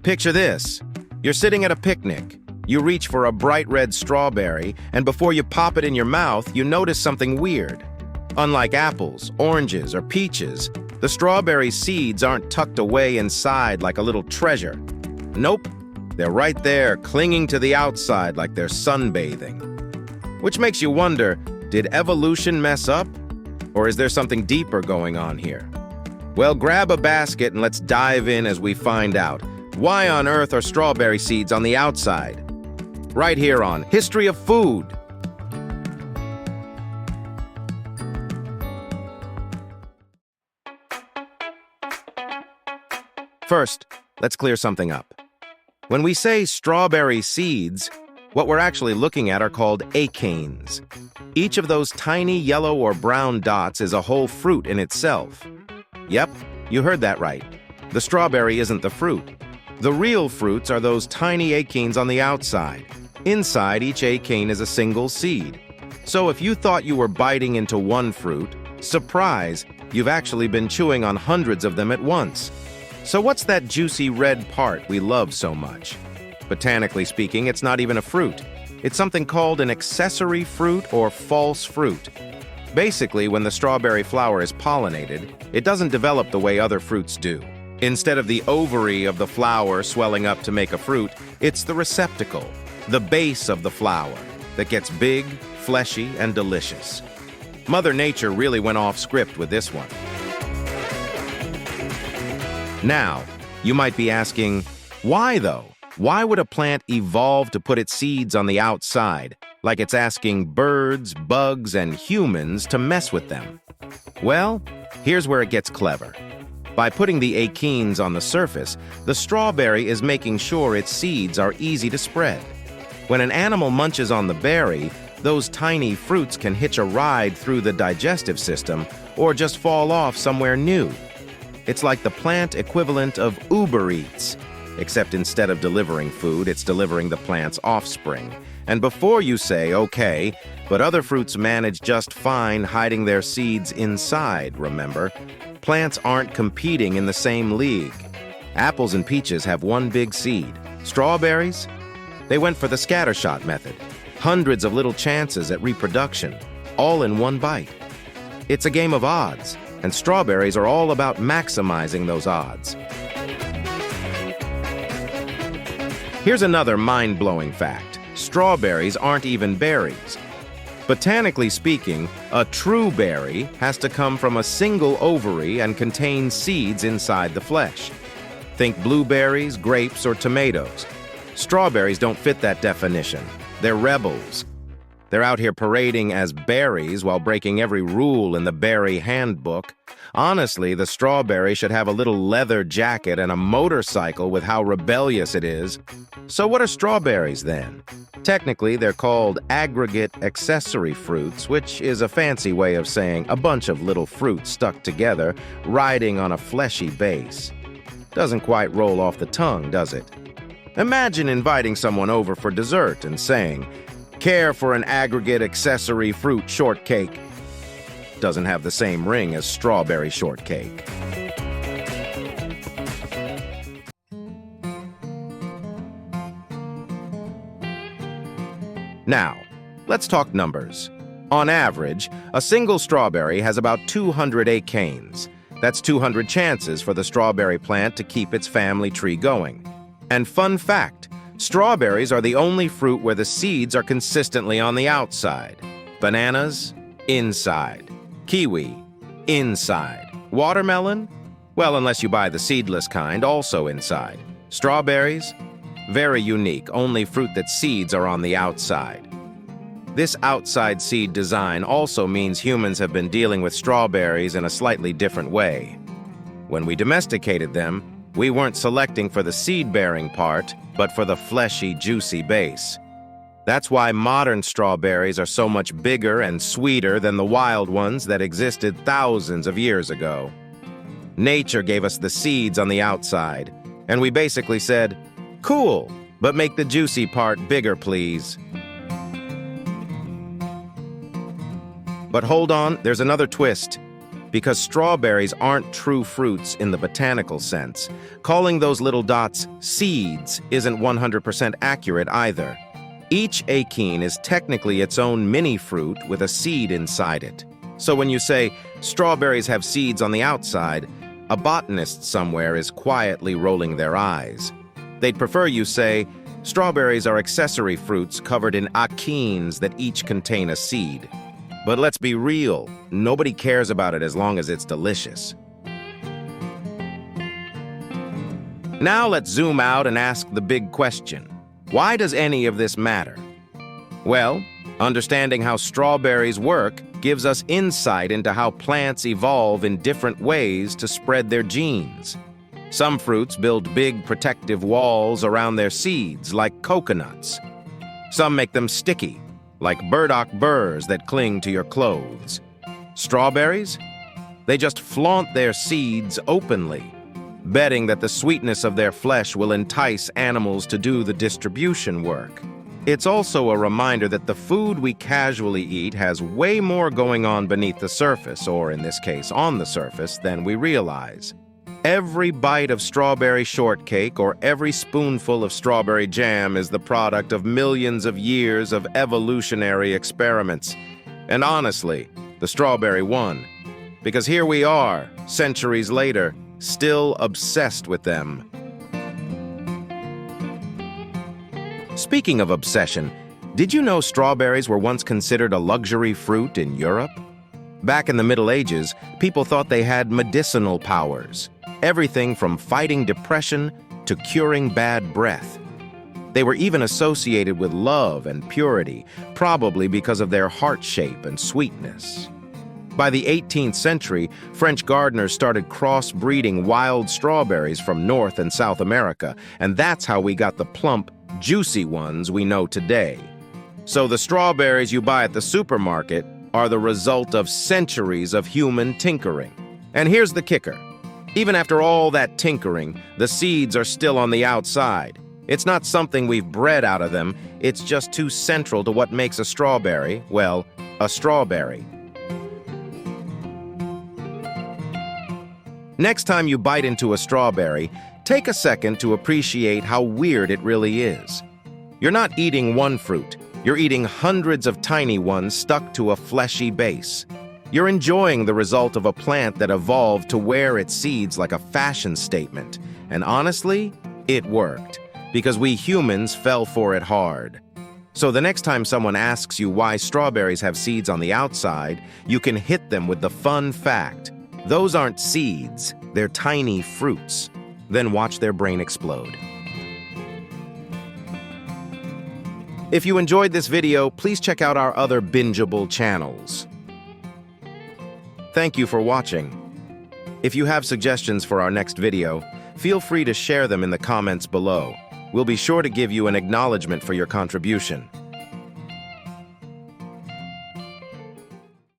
Picture this. You're sitting at a picnic. You reach for a bright red strawberry, and before you pop it in your mouth, you notice something weird. Unlike apples, oranges, or peaches, the strawberry seeds aren't tucked away inside like a little treasure. Nope, they're right there, clinging to the outside like they're sunbathing. Which makes you wonder, did evolution mess up? Or is there something deeper going on here? Well, grab a basket and let's dive in as we find out. Why on earth are strawberry seeds on the outside? Right here on History of Food. First, let's clear something up. When we say strawberry seeds, what we're actually looking at are called achenes. Each of those tiny yellow or brown dots is a whole fruit in itself. Yep, you heard that right. The strawberry isn't the fruit. The real fruits are those tiny achenes on the outside. Inside each achene is a single seed. So if you thought you were biting into one fruit, surprise, you've actually been chewing on hundreds of them at once. So what's that juicy red part we love so much? Botanically speaking, it's not even a fruit. It's something called an accessory fruit or false fruit. Basically, when the strawberry flower is pollinated, it doesn't develop the way other fruits do. Instead of the ovary of the flower swelling up to make a fruit, it's the receptacle, the base of the flower, that gets big, fleshy, and delicious. Mother Nature really went off script with this one. Now, you might be asking, why though? Why would a plant evolve to put its seeds on the outside, like it's asking birds, bugs, and humans to mess with them? Well, here's where it gets clever. By putting the achenes on the surface, the strawberry is making sure its seeds are easy to spread. When an animal munches on the berry, those tiny fruits can hitch a ride through the digestive system or just fall off somewhere new. It's like the plant equivalent of Uber Eats, except instead of delivering food, it's delivering the plant's offspring. And before you say, okay, but other fruits manage just fine hiding their seeds inside, remember? Plants aren't competing in the same league. Apples and peaches have one big seed. Strawberries? They went for the scattershot method. Hundreds of little chances at reproduction, all in one bite. It's a game of odds, and strawberries are all about maximizing those odds. Here's another mind-blowing fact. Strawberries aren't even berries. Botanically speaking, a true berry has to come from a single ovary and contain seeds inside the flesh. Think blueberries, grapes, or tomatoes. Strawberries don't fit that definition. They're rebels. They're out here parading as berries while breaking every rule in the berry handbook. Honestly, the strawberry should have a little leather jacket and a motorcycle with how rebellious it is. So what are strawberries then? Technically, they're called aggregate accessory fruits, which is a fancy way of saying a bunch of little fruits stuck together, riding on a fleshy base. Doesn't quite roll off the tongue, does it? Imagine inviting someone over for dessert and saying, "Care for an aggregate accessory fruit shortcake?" Doesn't have the same ring as strawberry shortcake. Now, let's talk numbers. On average, a single strawberry has about 200 achenes. That's 200 chances for the strawberry plant to keep its family tree going. And fun fact, strawberries are the only fruit where the seeds are consistently on the outside. Bananas, inside. Kiwi, inside. Watermelon? Well, unless you buy the seedless kind, also inside. Strawberries? Very unique, only fruit that seeds are on the outside. This outside seed design also means humans have been dealing with strawberries in a slightly different way. When we domesticated them, we weren't selecting for the seed-bearing part, but for the fleshy, juicy base. That's why modern strawberries are so much bigger and sweeter than the wild ones that existed thousands of years ago. Nature gave us the seeds on the outside, and we basically said, "Cool, but make the juicy part bigger, please." But hold on, there's another twist. because strawberries aren't true fruits in the botanical sense. Calling those little dots seeds isn't 100% accurate either. Each achene is technically its own mini-fruit with a seed inside it. So when you say strawberries have seeds on the outside, a botanist somewhere is quietly rolling their eyes. They'd prefer you say, strawberries are accessory fruits covered in achenes that each contain a seed. But let's be real, nobody cares about it as long as it's delicious. Now let's zoom out and ask the big question. Why does any of this matter? Well, understanding how strawberries work gives us insight into how plants evolve in different ways to spread their genes. Some fruits build big protective walls around their seeds, like coconuts. Some make them sticky, like burdock burrs that cling to your clothes. Strawberries? They just flaunt their seeds openly, betting that the sweetness of their flesh will entice animals to do the distribution work. It's also a reminder that the food we casually eat has way more going on beneath the surface, or in this case, on the surface, than we realize. Every bite of strawberry shortcake or every spoonful of strawberry jam is the product of millions of years of evolutionary experiments. And honestly, the strawberry won. Because here we are, centuries later, still obsessed with them. Speaking of obsession, did you know strawberries were once considered a luxury fruit in Europe? Back in the Middle Ages, people thought they had medicinal powers, everything from fighting depression to curing bad breath. They were even associated with love and purity, probably because of their heart shape and sweetness. By the 18th century, French gardeners started cross-breeding wild strawberries from North and South America, and that's how we got the plump, juicy ones we know today. So the strawberries you buy at the supermarket are the result of centuries of human tinkering. And here's the kicker. Even after all that tinkering, the seeds are still on the outside. It's not something we've bred out of them, it's just too central to what makes a strawberry, well, a strawberry. Next time you bite into a strawberry, take a second to appreciate how weird it really is. You're not eating one fruit, you're eating hundreds of tiny ones stuck to a fleshy base. You're enjoying the result of a plant that evolved to wear its seeds like a fashion statement. And honestly, it worked, because we humans fell for it hard. So the next time someone asks you why strawberries have seeds on the outside, you can hit them with the fun fact. Those aren't seeds, they're tiny fruits. Then watch their brain explode. If you enjoyed this video, please check out our other bingeable channels. Thank you for watching. If you have suggestions for our next video, feel free to share them in the comments below. We'll be sure to give you an acknowledgement for your contribution.